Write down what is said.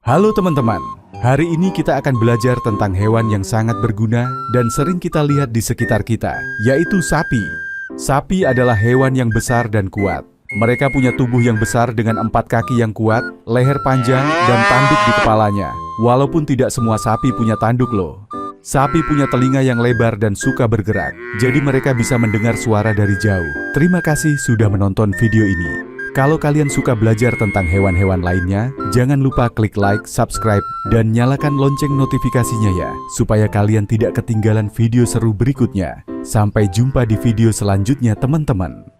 Halo teman-teman, hari ini kita akan belajar tentang hewan yang sangat berguna dan sering kita lihat di sekitar kita, yaitu sapi. Sapi adalah hewan yang besar dan kuat. Mereka punya tubuh yang besar dengan 4 kaki yang kuat, leher panjang, dan tanduk di kepalanya. Walaupun tidak semua sapi punya tanduk loh. Sapi punya telinga yang lebar dan suka bergerak, jadi mereka bisa mendengar suara dari jauh. Terima kasih sudah menonton video ini. Kalau kalian suka belajar tentang hewan-hewan lainnya, jangan lupa klik like, subscribe, dan nyalakan lonceng notifikasinya ya, supaya kalian tidak ketinggalan video seru berikutnya. Sampai jumpa di video selanjutnya teman-teman.